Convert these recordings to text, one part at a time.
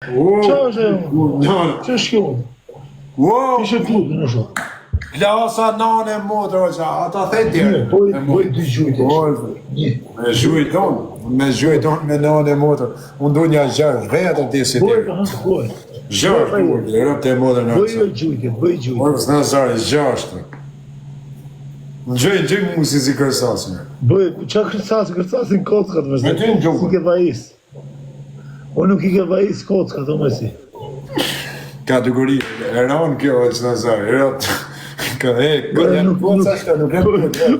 Qa është e? Që është kjo? Kishe tutë në shumë. Klasa nane motër, ata thejt tjerë. Boj dy gjujtë. Me gjujton, me nane motër. Unë du një gjarë vetën ti si tjerë. Boj. Gjarë, rëp të motër në Boj gjujtë, boj gjujtë. Orë së në zarë, gjashtë. Në gjëj mu si kërsasin. Boj, qa kërsasin kockat me Me ty në gjukë. Si ke vajis. O nuk i ke vajis kockat, o me si. Kategori, e ranë kjo e që në zarë, rëp.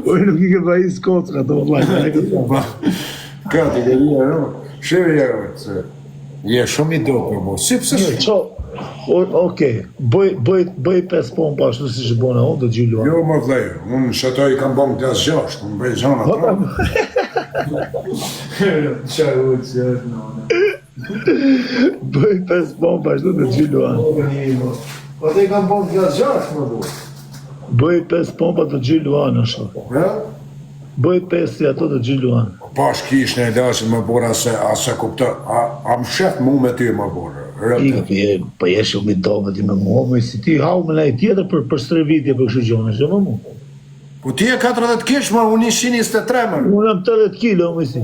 Oj, nuk i ke vajis kockat, o me Kategori, e ranë. Shëve e ranë, je shumë i do për mu. Sipse shumë. Okej, bëj 5 pompa ashtu si që bona unë, do të gjylluar. Jo, më vlej, unë shëtoj i kam bon klas 6, unë bëj gjana pra. Qa u që është në Bëj 5 pompa ashtu do të gjylluar. Po të i kam bon klas 6, më du. Bëj 5 pompa do të gjylluar në shumë. Bëj 5 si ato do të gjylluar. Pash kish në e lasin më bora se kuptër, a më shef mu me ty më bora. Po je shumë i do me ti me mua, me si ti hau me lej tjetër për strevitje për kështu gjone, që më mu. Po ti e 40 kish, ma unë 123 më. Unë jam 80 kilo, me si.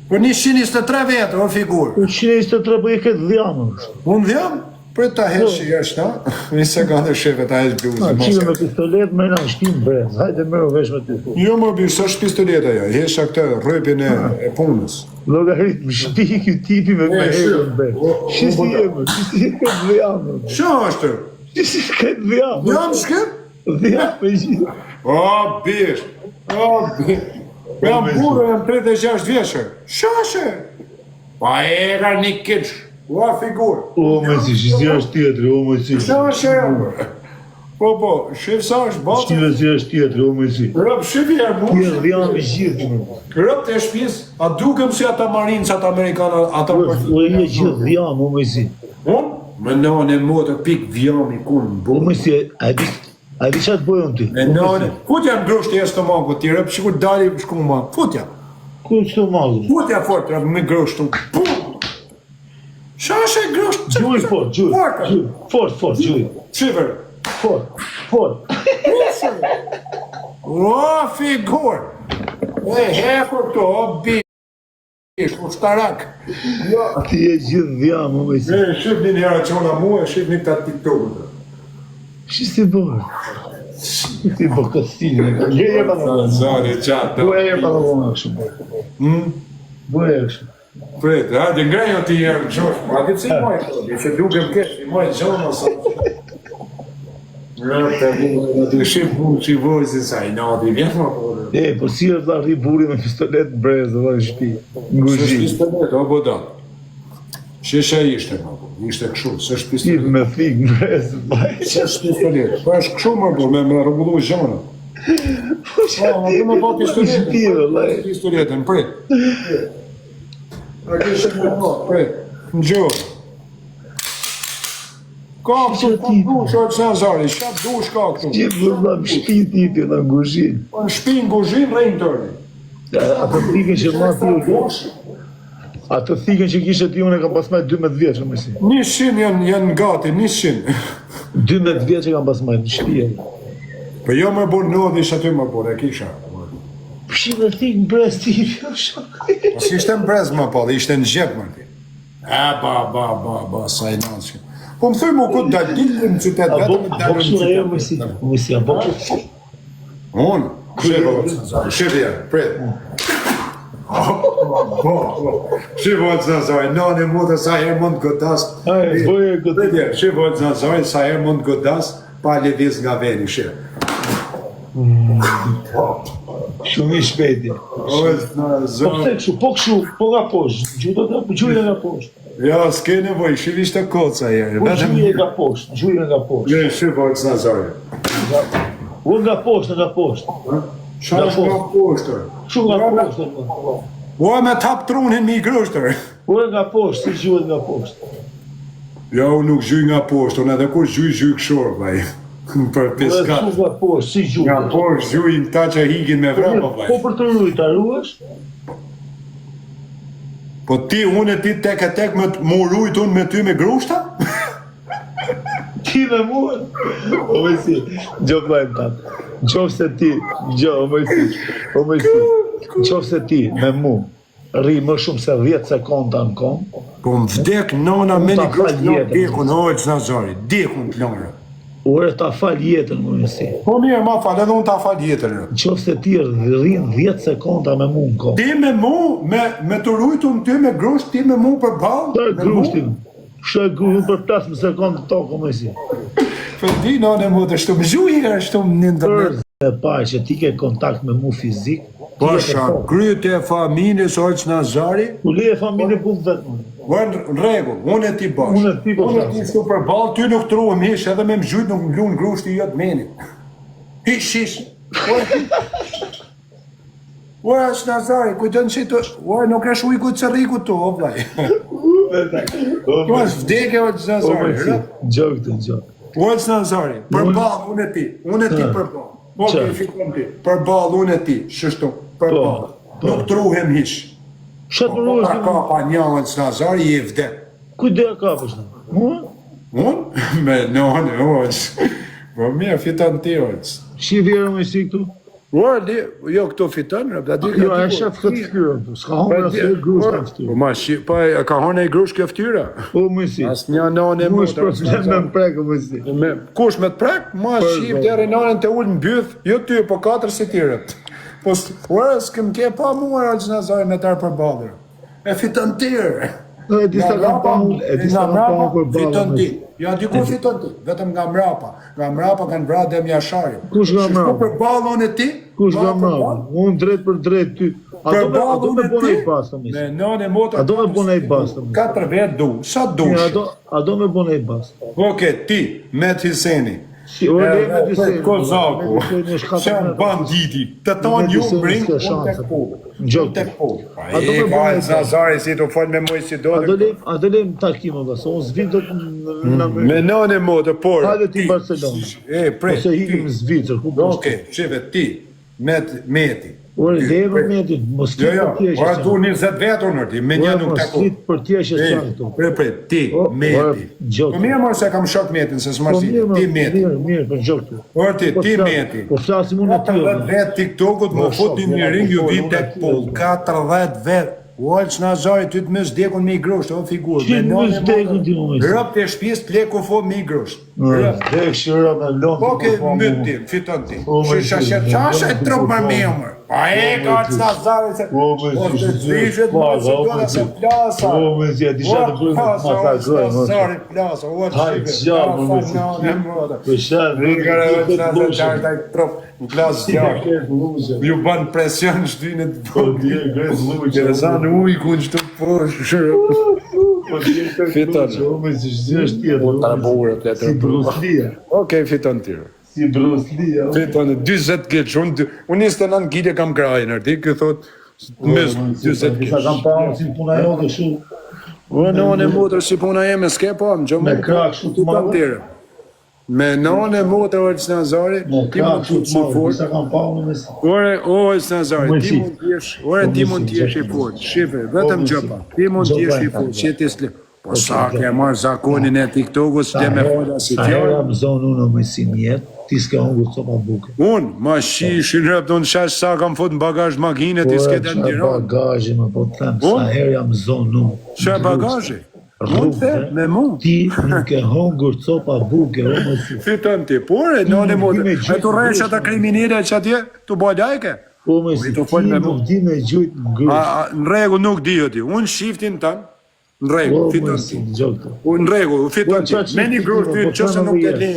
Po 123 vetë, o figur. 123 po je këtë dhjamë. Unë dhjamë? Për ta heshi është, na? Një sekundë shefe ta hesh bluzë. Qime me pistolet, me na shtim brez, hajde me vesh me ty. Jo më bërë, së është pistoleta jo, hesha këtë rëpin e punës. Logarit më shpi kjo tipi me herën brez. Shisi e këtë dhjamë. Qa është? Shisi këtë dhjamë. Dhjamë shke? Dhjamë me gjithë. O, bish, jam burë, jam 36 vjeqër. Shashe? Pa e ka një kitsh. Ua figur. O, me si, shisi është tjetëri, o, me si. Shashe? Po, shif sa është batë. Shtive si është tjetëri, o, me si. Rëp, shifi e mu. Tjetër dhjamë i gjithë. Rëp të shpis, a dukem si ata marinë, ata amerikanë, ata përfi. O, e gjithë dhjamë, o, me si. Unë? Me nane motë pik vjami kun në O, burë. me si, a di qa të bojën ty? Me nane, futja në grusht e stomaku ti, rëp, shikur dali shku ma, futja. Ku që të magë? Futja fort, rëp, me grusht, pum! Shashe grusht, Gjuj fort, gjuj. Fort, gjuj. Qiver. Fort. O, figur. E, hekur këto, o, bish, u shtarak. Ti e gjithë dhjamë, o, me si. E, shif një njëra qona mu, e shif një këta TikTok-ë. Që si bërë? Si bërë këstilë. Gjeje pa në vonë. Zari, qatë. Bëje pa në vonë, kështu. Bëje kështu. Pret, hajde ngrejo ti herë në qosh, ma ti si moj, që dukem kesh, i moj gjonë ose. Rëp të në të shqip mu që i vojë si sa i nati, vjetë ma përë. E, po si është da rri buri me pistolet brez, dhe në shpi. Në Së është guzhi. pistolet, o boda. Shesha ishte ma përë, ishte këshu, së është Shqip pistolet. me fik brez, baj. Së është pistolet, pa është këshu ma përë, me rëgullu zhonë. Po, ma të me po pistolet, pistoletën, pret. A kështë më po, pret, në gjohë. Ka këtu, ka dush, o të Sazari, shatë dush ka këtu. Shqip vëlla më shpi tipi në guzhin. Po në shpi në guzhin, rejnë tërni. Ato thiken që ma ti u dush. Ato thiken që kishe ti unë e kam pasmaj 12 vjeqë, më si. 100 janë gati, 100. 12 vjeqë kam pasmaj në shpije. Po jo më burë në odhish aty më burë, e kisha. Shqip dhe thik në brez tipi, o shakaj. Po si ishte në brez më po, dhe ishte në gjepë më ti. Ba, sa i nanë që. Po më thuj mu ku të dalë në qytet A vetëm në dalë në boksu e qytet. më si, a boksu. Unë? Shqip e, pret. Shqip o të Sazari, nani mu dhe sa herë mund godas. Ajë, bëje këtë. Shqip o të Sazari, sa herë mund godas, pa leviz nga veni, shqip. Shumë i shpeti. Po këshu, po nga poshtë. Gjuj nga poshtë. Ja, s'ke nevoj, shqip ishte koca herë. Po gjuj nga poshtë, Ne, shqip o të Sazari. U nga poshtë. Qa është nga poshtër? Shumë nga poshtë. Ua me tap trunin mi grështër. U nga poshtë, si gjuhet nga poshtë. Ja, unë nuk gjuj nga poshtër, unë edhe kur gjuj këshorë, vaj. Për piskat. Shumë nga poshtë, si gjuhet. Nga poshtë gjujnë ta që hikin me vrapa, vaj. Po për të rujt, a ruash? Po ti, unë e ti tek e tek më rujt unë me ty me grushta? Ti me mua? O me si, gjo vajmë tatë. Qofë se ti, o me si, qofë se ti me mu rri më shumë se 10 sekonda në kom. Po më vdek nona me një grusht në dekun, Olç Nazari, dekun nona. Ure ta fal jetën, më nësi. Po mirë, ma fal, edhe unë ta fal jetën. Qofë se ti rrin 10 sekonda me mu në kom. Ti me mu, me të rujtu në ty me grusht, ti me mu për balë? Të grushtin, shë grushtin për 5 sekundë të tokë, më nësi. Për di, nane mu të shtumë zhujë, shtumë një ndërmet. Për e paj që ti ke kontakt me mu fizik, Pasha, kryet e familjes Olç Nazari, u le e familje punë vetë më. në regull, unë e ti bashkë. Unë e ti po Unë e ti shtu për balë, ty nuk truhem hish, edhe me më gjujt nuk më lunë grushti jëtë menit. Hish. Ua, Olç Nazari, kujtën që të... Ua, nuk e shujku të cërriku të, o vlaj. Tu është vdeke, Olç Nazari. Gjokë. Olç Nazari, për balë, unë e ti për balë. Ok, fikon ti, për balë, unë e ti, shështu, për balë. Nuk truhem hish. Shatë Po ta kapa një Olç Nazari, je vde. Kujde e kapësh në? Mua? Unë? Me nëne, Olç. Po mirë, fiton ti, Olç. Shi vjerë me si këtu? Ua, jo këto fiton, Jo, e shef këtë ftyrë, s'ka honë asë e grush ka ftyrë. Po ma shi, pa ka honë e grush kjo ftyra. Po më si. As një nëne Mu më është problem me më prekë më si. Kush me të prek, ma shqip deri nënën të ullë në byth, jo ty, po 4 si tyret. Po ua, s'kem ke pa mua Olç Nazari me tërë për balër. E fiton tërë. E disa kam pa për fiton balë. ti. Ja, diku fiton ti, vetëm nga mrapa. Nga mrapa kanë vra Dem Jashari. Kush nga mrapa? Shko për balë unë e ti? Kush nga mrapa? Unë drejt për drejt ty. A do me bone i bastë, Me misi. nëne motor. A do me bone i bastë, misi. 4 vetë du, sa du? A do me bone i bastë. Oke, ti, Met Hiseni. Si, o le me diseni. Kozaku, që banditi, të tonë ju mbring, unë tek po. Unë tek po. A do me bone i bastë. Nazari si të folë me moj si do A do le më takim, dhe, se unë zvit do të Me nëne motor, por. Hajde ti Barcelona. Prej. Ose hikim në Zvicër, ku po Oke, shive, ti, Meti. Ore, leve Meti, mos Jo, flit për tje që ora du 20 vetë unë ti, me një nuk mos tako. flit për tje që sa këtu. Pre, ti, Meti. Gjokë. Po mirë mërë se kam shok Metin, se s'ma Po si, mirë, ti Meti. mirë, për gjokë. Ora ti Meti. Po flasim unë e ty. 40 vetë TikTokut më futin një ring ju vi tek pol. 40 vetë. Olç Nazari, ty të më zdekun me i grusht, o figurë. Që më zdekun ti më mësë? Rëp të shpis të leku fo me i grusht. Zdek shira me lonë. Po ke mytë ti, fiton ti. Qashe e trup më mërë. Pa e ka Olç Nazari se... O me si, Zishet më se dole se plasa. O me si, e di shatë bërë të masakroj. Olç Nazari plasa, Hajtë gjallë më si. Për shatë, Olç Nazari taj trup. Në klasë gjarë, ju banë presion shtynë të bërë. Gërëzan ujku në shtu poshë. Fiton. O me si, është tjetë. Ta burë, të Si Bruce Lee. Okej, fiton tjërë. Si Bruce Lee. Fiton, 20 gëtë, unë 29 gile kam krajnë, arti, këtë thot, mes 20 Disa kam pa si puna jo dhe shumë. O, nëne motër si puna jeme, s'ke pa, më gjomë. Me krak shumë të madhe. Me nëne motër Olç Nazari, Me ti mund krak të shumë të më madhe. fort. Disa kam pa unë me si. Ore, Olç Nazari, ti si. mund t'jesh i fort, shife, vetëm gjëpa, ti mund t'jesh i fort, që ti s'le. Po sa ke marrë zakonin e TikTokut, s'le me fola si Sa hera fjallë. më zonë unë me si njetë, ti s'ke hungur copa buke. Unë, ma shishin rëp, do në shash sa kam fut në bagazh makine, ti s'ke të ndiron. Bagajë më po të them, sa herë jam zonë unë. Qa bagazhe? Mund të, me mund. Ti nuk e hungur copa buke, o më si. Fiton ti, por e nëne motër, me të rejsh ata kriminire që atje, të bojlajke. O më si, të ti fol me nuk di me gjujtë në grusht. Në regu nuk di ti, unë shiftin tanë, në regu, O më fiton si, ti. gjokë. Në regu, fiton ti, me një grusht ty, qëse nuk të le,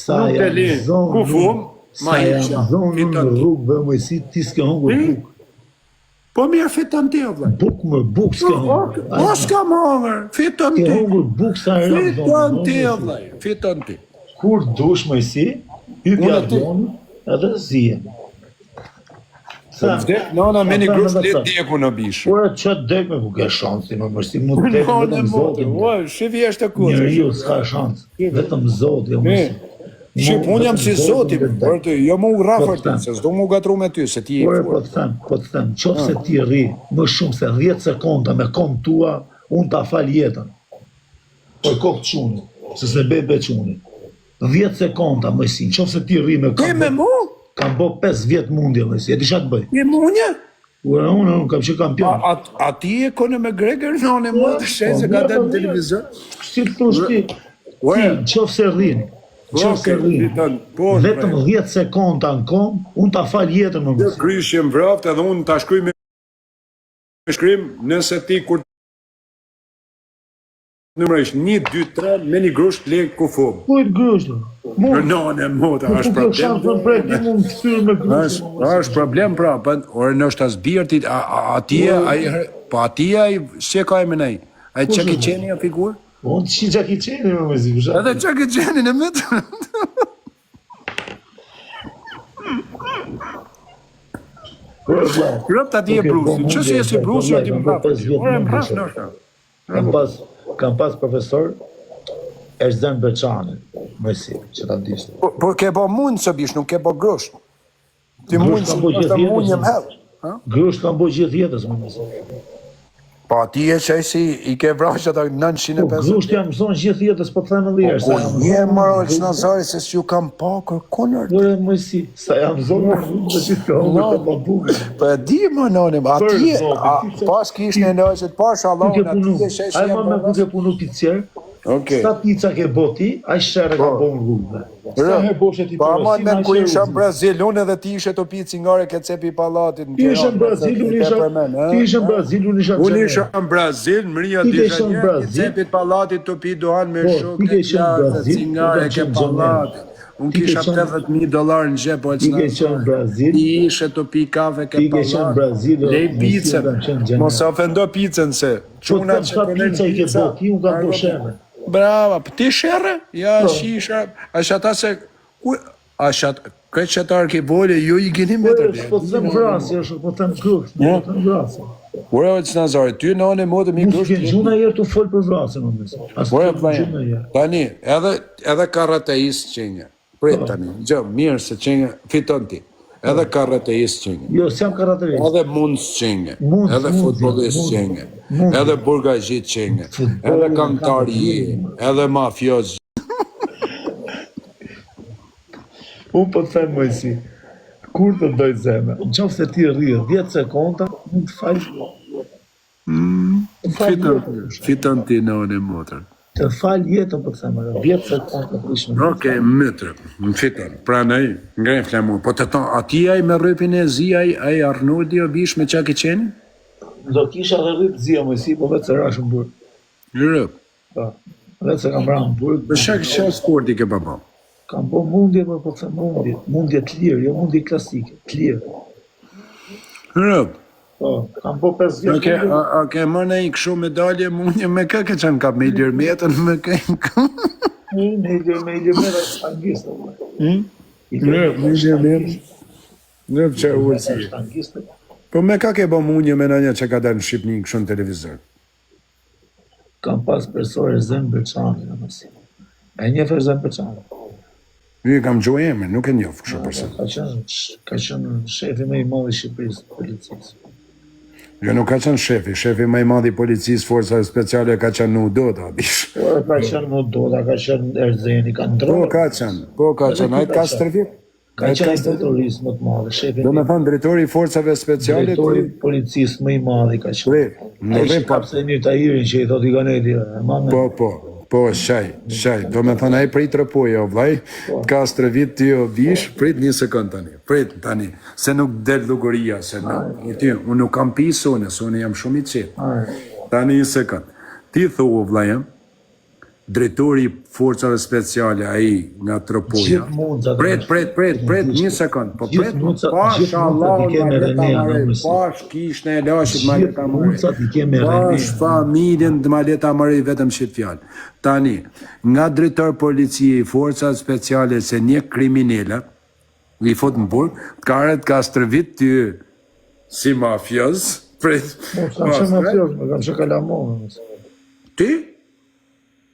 nuk të le, ku fum, ma sa hiqja, jam zonë unë fiton në ti. rrugë, bë më si, ti s'ke hungur buk. Po mirë, fiton ti, o vlaj. Buk më buk s'ke hungur. O s'ka mongër, fiton S'ke ti. hungur buk sa herë jam zonë. Fiton ti, o vlaj, fiton ti. Kur dush më si, hypja avionit edhe zije. Nona me një grusht le deku në bish. Ora që dek me ku ke shansi, më mërsi mund të dek Nona vetëm motër, zotin. o, shivi është të Njëri ju kusë. s'ka shans, vetëm zoti, jo mërsi. Shqip, unë jam si zoti, për ty, jo mu rafër ty, se s'do mu gatru me ty, se ti je Po të them, qoftë se ti rri më shumë se 10 sekonda me kom tua, unë ta fal jetën. Po kokë çuni, se se bebe çuni. 10 sekonda më si, qoftë se ti rri me kom. Ti me mu? Kam bo 5 vjet mundje më si, e di ç'a të bëj. Je munje? Unë kam që kampion. A ti e kone me Gregor në më të shej se ka dalë në televizor? Si të thosh ti? Qoftë se rrin. Vetëm 10 sekonda në kom, unë ta fal jetën më mësi. Kryshje më vraft edhe unë ta shkruaj me shkrim nëse ti kur numëresh 1, 2, 3 me një grusht lekë kufum. Kujt grusht? Për nane mota, është problem. Është problem pra, orë nështë as birtit, atje se ka e menej? A i që ki qeni a figur? Unë që që ki qeni më mësi. Edhe që ki qeni në mëtë? Rëpt ati e brusi, që si e si brusi o ti më prapë? Orë më prapë nështë. Kam pas profesor, Erzen Beçani, mësi, që ta dishtë. Po ke bo mundë së bish, nuk ke bo grusht. Ti mundë së të mundë jem helë. Grusht kam bo gjithë jetës, më mësi. Pa ti e që si i ke vrashat a 950. Grusht jam mëson gjithë jetës, po të thëmë lirë. Po je marë që në zari se s'ju kam pa kërkonër. Ure mësi, sa jam zonë në shumë të gjithë ka unë të babugë. Po e di më nënim, ati pas kish në nëqët, pas shalon, ati e që Ai ma me ku ke punu pizzerë, sa pizza ke boti, a shere ka bo në rrugë. Sa he boshe ti pa ma me ku isha në Brazil, unë edhe ti ishe të pici ngare ke cepi palatit. Ti ishe në Brazil, unë isha në Brazil, Maria de Janeiro, ke cepit palatit të pi dohan me shok, ke qartë, cingare, ke palatit. Unë kisha $80,000 në gjepë, ti ke qenë Brazil, ti ishe të pi kafe, ke palatit. Lej picën, mos e ofendo picën se. Po të shka pizza i ke boti, unë kam do sheme. Brava, për ti shere? Ja, shisha, asha ta se, asha, këtë qëtar ke bole, ju i gini me të Po të them vrasje, po të them grusht, po të them vrasje. Ure, o që nazare, ty në anë e modë mi grusht. Nuk gjuna jerë të folë për vrasje, më mësë. Ure, plajnë, tani, edhe karateisë qenja, prit tani, gjë, mirë se qenja, fiton ti. Edhe karateisë qenja. Jo, s'jam karateisë. Edhe mundës qenja. Edhe futbolisë qenja. Edhe burgazhit qenja. Edhe kantari, edhe mafioz. Unë po të them mëjsi, kur të dojtë zeme, në qofë se ti rrë 10 sekonda, mund të falë. Fiton ti në anë e motër. Të falë jetën për të thema, 10 sekonda të ishme. Oke, mëtër, më fiton, pra në i, nga e flamur, po të tonë, ati aj me rëpin e zi, aj Arnoldi o bish me qa ke qeni? Do kisha dhe rëpë zia më si, po vetë se rashë më burë. Rëpë? Pa, vetë se kam rashë më burë. Për shak sporti ke baba? Kam po mundje, po të them mundje të lirë, jo mundje klasike, të lirë. Rëpë? Po, kam po 5 vjetë. A ke më në i këshu medalje mundje me ka ke qënë kap me i lirë metën me ka i ka? Me i lirë metën shtangistë. Me i lirë metën? Rëpë që urësi. Po me ka ke bo mundje me në një që ka dalë në Shqipni këshu në televizor? Kam pas persore Erzen Beçani në mësi. E njef Erzen Beçani. Ju e kam gjo e nuk e njof këshu përse. Ka qënë shefi me i madhi Shqipërisë, policisë. Jo nuk ka qënë shefi më i madhi policisë, forca speciale ka qënë në do të abish. Ka qënë në do, ka qënë Erzeni, ka ndrojë. Po ka qënë, ajtë ka stërvit? Ka qënë drejtorisë më të madhe, shefi. Do me thënë drejtori i forcave speciale? Drejtori policisë më i madhi ka qënë. A ishi kapse një tajirin që i thot i ganeti. Po, shaj, do me thënë, aj prit rëpoja, o vlaj, ka stërvit ty o bish, prit një sekund tani, se nuk del luguria, se unë nuk kam pisone, se unë jam shumë i qitë. Tani një sekund. Ti thua, o vlaj, drejtori i forcave speciale, aji nga tropoja. Prit, një sekund, po prit, pash Allah, pash kish në elashit ma leta mëri, pash familjen të ma leta mëri vetëm shqit fjallë. Tani, nga drejtor policie i forcat speciale se një kriminele, i fot në burg, karet ka stërvit ty si mafioz, prit. Kam që mafioz, kam që kalamonë. Ty?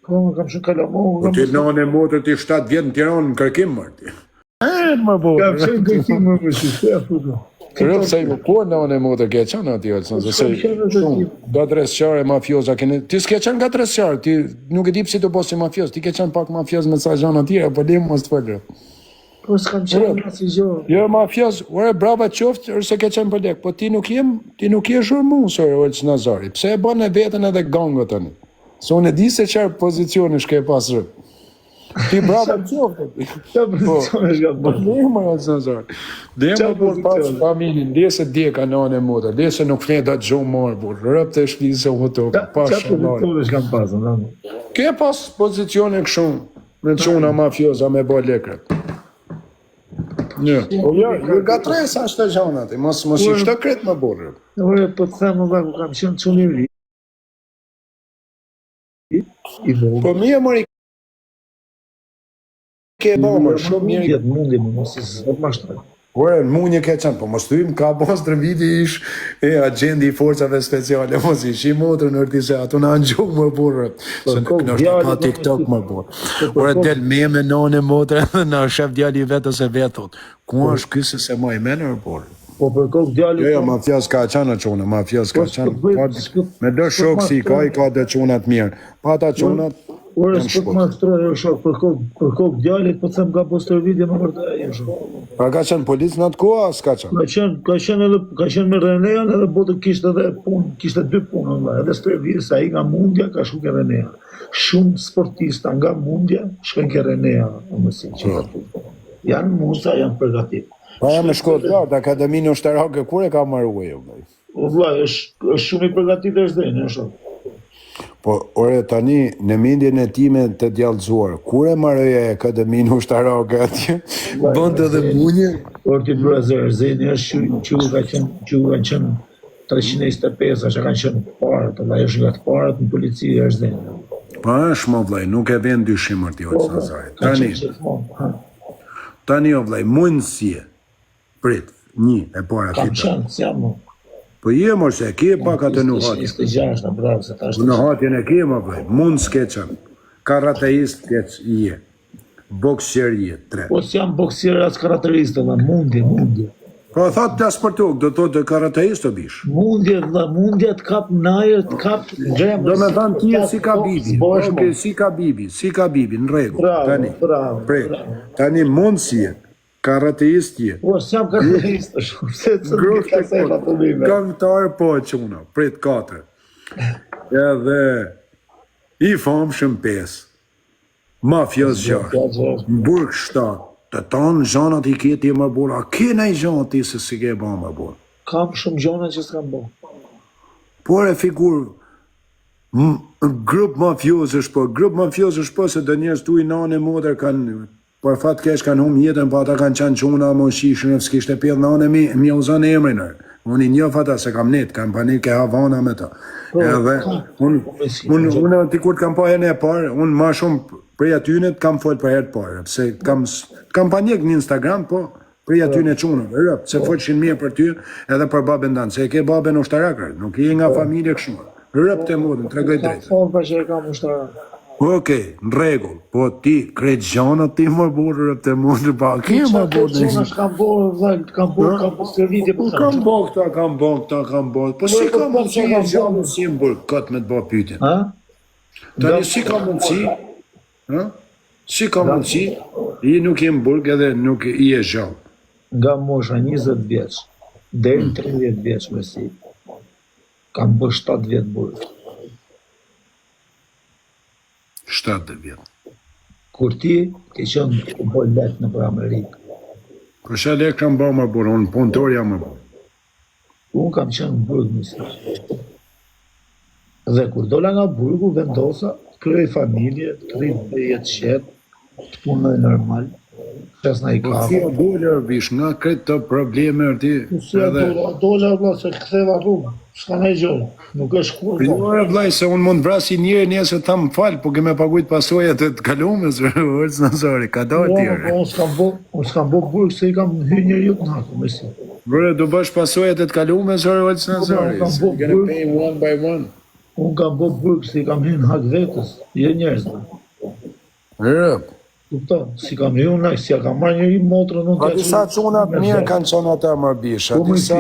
Po, kam shumë kalamo. Po ti nane motër ti 7 vjetë në Tiranë në kërkim mërti. Më bo. Kam shumë kërkim më përsi, se e fudo. Rëpë se i ku nane motër ke qanë ati, ga dresqare mafioza, ti s'ke qanë ga dresqare, ti nuk e di psi të posë si mafios, ti ke qanë pak mafios me sa gjanë atira, po di mos të fëllë. Po s'kam qanë nga si gjo. Jo, mafios, ore brava qoftë, ërse ke qanë për lek, po ti nuk je shurmu, sërë, Olç Nazari, pse e banë e vetën edhe gangët tani? Se unë e di se qarë pozicioni shke pasrë. Ti brava qoftë. Qa pozicioni shka pasrë? Dhe më Olç Nazari. Dhe më por pas familin, dhe se dje ka nane motë, dhe se nuk fle da të gjumë marë, por rëp të shpi se u të Qa pozicioni shka pasrë? Ke pas pozicioni këshumë, me quna mafioza me bo lekrët. Po jo, ga tres ashtë të gjanat, mos i shtë kretë më borë. Ore, po të themë dhe ku kam qenë qunë i ri. Po mje mëri ke bo më shumë mirë. Jetë mundi më mos i zëtë ma shtraj. Ore, në mundje ke qenë, po mos të im ka bos të viti ish agendi i forcave speciale, mos ish i motrë në rëti se ato në anë gjuhë më borë, se në është ka TikTok më borë. Ore, del me nane motrë edhe në shef djali vetës e vetot. Ku është kësë se ma i menë më borë? Po për kokë djali... Jo, mafias ka qanë qonë, mafias ka qanë. Me do shokë si ka i ka dhe qonat mirë. Pa ta qonat... Ore, s'pët ma shtroj, shok, për kokë djalit, po të them ka poster video më vërte e shok. Pa ka qenë policë në atë koha, s'ka qenë? Ka qenë me Renean edhe botë kishtë edhe punë, kishtë 2 punë, edhe stërvidë, sa i nga mundja, ka shku ke Renea. Shumë sportista nga mundja, shkën ke Renea, mësin që ka tu. Janë mundësa, janë përgatit. Pa jam e shkotë lartë, Akademinë Ushtarake, kur e ka marru e jo, vlaj? O vlaj, është shumë i përgatit e shdejnë, shok. Po, ore, tani, në mindjen e time të djallëzuar, kur e marrëja e Akademinë Ushtarake atje, bënd edhe munje? Por ti brezër, zeni është që kanë qenë 325, që kanë qenë parët, dhe është nga të parët në polici është zeni. Pa është, më vlaj, nuk e vend dyshimër ti, Olç Nazari. Tani, o vlaj, mundësie, prit, një, e para kita. Kam qenë, si jam më. Po je mërë se, kje pak atë në hatje. 26, në bravo, se ta është. Në hatje në kje më vlaj, mund s'ke qenë, karateist keq je, boksier je, 3. Po si jam boksier as karateist, dhe mundje. Po thotë të aspertuk, do të karateist të bish. Mundje të kap najër, të kap gjemës. Do me thanë tje si ka bibi, oke, si ka bibi, në regu. Bravo. Tani mund si je, karateist je. Po, si jam karateist, se të nuk të sejta të bime. Këngëtar po quna, prit 4. Edhe i famë shumë 5. Mafios 6. Burg 7. Të tanë zhanat i kjeti më borë, a kena i zhanat ti se si ke ba më borë? Kam shumë zhanat që s'kam bo. Por e figur, grup mafiosësh po, se dë njerës tu i nane modër kanë, por fat kesh kanë hum jetën, po ata kanë qanë quna, më shishën, s'kishtë e pjedh nane mi u zanë emrinër. Unë i njëf ata se kam net, kam panik ke Havana me ta. Edhe, unë t'i kur t'kam pa herën e parë, unë ma shumë prej atynet kam folë për herë të parë, se kam panjek në Instagram, po prej atynet qunëve, rëpë, se folëshin mirë për ty edhe për babën danë, se e ke babën ushtarakër, nuk i nga familje këshumë, rëpë të modën, të regoj drejtë. Po, për që e kam ushtarakër. Okej, në regull, po ti krejt gjanat ti më borë rëpë të modën, pa ke më borë në gjanat kam borë, kam borë servitje për të. Kam borë, po si kam mundësi e gjanat si më borë, këtë me të borë pytin. Tani si kam mundësi, si ka mundësi, i nuk i mburg edhe nuk i e gjallë. Nga mosha 20 vjeç, deri 30 vjeç me si, kam bërë 7 vjetë burg. 7 vjetë. Kur ti, ke qënë u bërë letë në për Amerikë. Për shë lekë kam bërë më burë, unë punëtor jam më burë. Unë kam qenë në burg mësi. Dhe kur dola nga burgu, vendosa, kryej familje, kryej jetë shetë, të punoj normal, qesna i kafe. Po si o dole vish nga këtë të probleme ti? Si o dole vla se këtheva rrugë, s'ka ne gjërë, nuk është kur. Jo e vlaj se unë mund vrasi njëri njëse ta më falë, po keme pagujt pasojat e të kalumës, Olç Nazari, ka do tjere. Unë s'kam bo burg se i kam hy njëri jutë në haku, me si. Bërë, du bësh pasojat e të kalumës, Olç Nazari, se kene pay one by one. Unë kam bo burg, si kam hynë hak vetës, jo njerëzve. Kupton, si kam hynë unë, si ja kam marrë njëri motrën, unë ka disa çunat mirë kanë qenë ata më bisha, disa...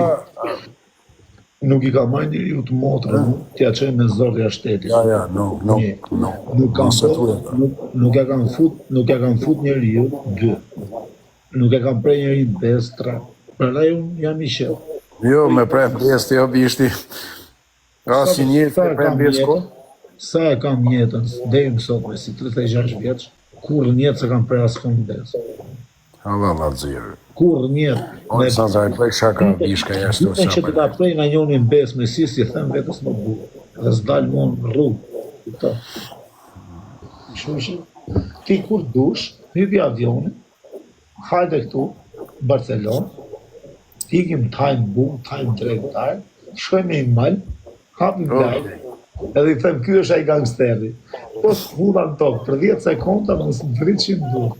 Nuk I ka marrë njëri të motrën, t'ja qenë me zorë ja shtetit. Ja, Nuk ja kam fut njëri ju, dy. Nuk e kam prej njëri bestra, përra unë jam I shëllë. Jo, me prej besti, jo bishti. Ka si njërë të prej besti ko? Sa e kam jetën, dhe më sot me si 36 vjeç, kur njetë se kam prej asë këmë besë. Allah la zirë. Kur njetë. Onë sa të prej shaka bishka jashtu. Në që të ka prej nga njonin besë me si them vetës më burë. Dhe s'dalë mon rrugë. Shushë, ti kur dush, hypi avionin, hajde këtu, Barcelonë, ikim time boom, time drejtar, shkojmë I mal, hapim lajë, edhe I them, ky është ai gangsteri. Po s'huda në tokë, për 10 sekonda, mos më vriqim durë.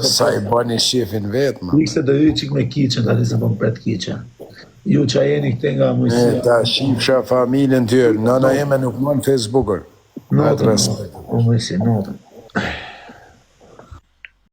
Sa I bani shifin vetë, ma. Ikse dhe qik me kiqen, tani se po më pret kiqen. Ju që jeni këte nga mujësia. Ta shifësha familjen tjërë, nëna jeme nuk më në Facebookër. Notën, mujësi, notën.